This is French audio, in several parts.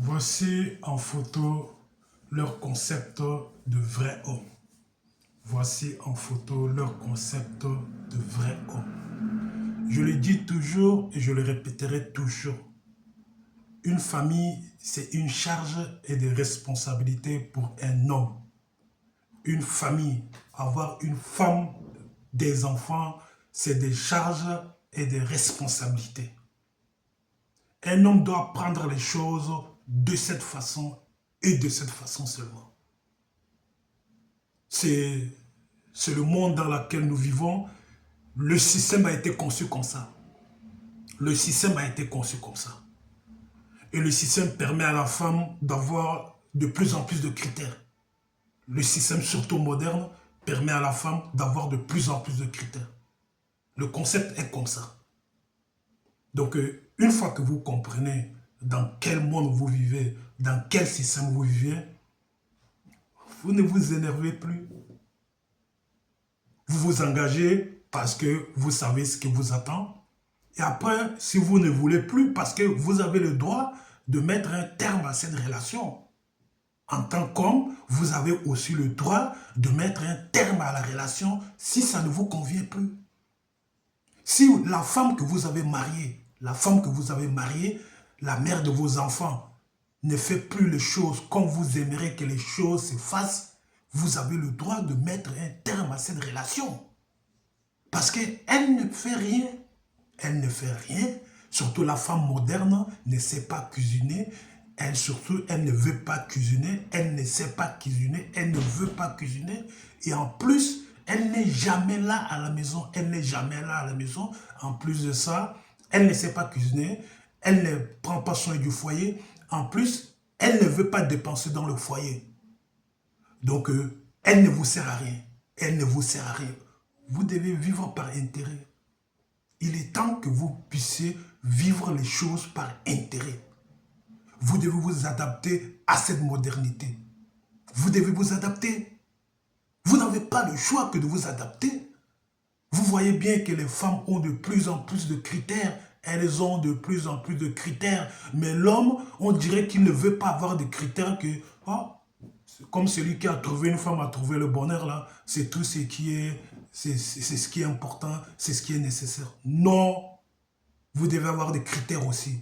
Voici en photo leur concept de vrai homme. Voici en photo leur concept de vrai homme. Je le dis toujours et je le répéterai toujours. Une famille, c'est une charge et des responsabilités pour un homme. Une famille, avoir une femme, des enfants, c'est des charges et des responsabilités. Un homme doit prendre les choses de cette façon et de cette façon seulement. C'est le monde dans lequel nous vivons. Le système a été conçu comme ça. Le système a été conçu comme ça. Et le système permet à la femme d'avoir de plus en plus de critères. Le système, surtout moderne, permet à la femme d'avoir de plus en plus de critères. Le concept est comme ça. Donc, une fois que vous comprenez dans quel monde vous vivez, dans quel système vous vivez, vous ne vous énervez plus. Vous vous engagez parce que vous savez ce qui vous attend. Et après, si vous ne voulez plus, parce que vous avez le droit de mettre un terme à cette relation. En tant qu'homme, vous avez aussi le droit de mettre un terme à la relation si ça ne vous convient plus. Si la femme que vous avez mariée, la mère de vos enfants, ne fait plus les choses comme vous aimeriez que les choses se fassent, vous avez le droit de mettre un terme à cette relation. Parce qu'elle ne fait rien. Elle ne fait rien. Surtout la femme moderne ne sait pas cuisiner. Elle ne veut pas cuisiner. Elle ne sait pas cuisiner. Elle ne veut pas cuisiner. Et en plus, elle n'est jamais là à la maison. Elle n'est jamais là à la maison. En plus de ça, elle ne sait pas cuisiner. Elle ne prend pas soin du foyer. En plus, elle ne veut pas dépenser dans le foyer. Donc, elle ne vous sert à rien. Elle ne vous sert à rien. Vous devez vivre par intérêt. Il est temps que vous puissiez vivre les choses par intérêt. Vous devez vous adapter à cette modernité. Vous devez vous adapter. Vous n'avez pas le choix que de vous adapter. Vous voyez bien que les femmes ont de plus en plus de critères. Elles ont de plus en plus de critères. Mais l'homme, on dirait qu'il ne veut pas avoir de critères que... Oh, comme celui qui a trouvé une femme, a trouvé le bonheur là. C'est tout ce qui est... C'est ce qui est important, c'est ce qui est nécessaire. Non, vous devez avoir des critères aussi.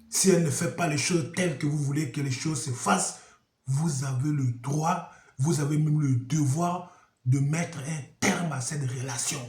Si elle ne fait pas les choses telles que vous voulez que les choses se fassent, vous avez le droit, vous avez même le devoir de mettre un terme à cette relation.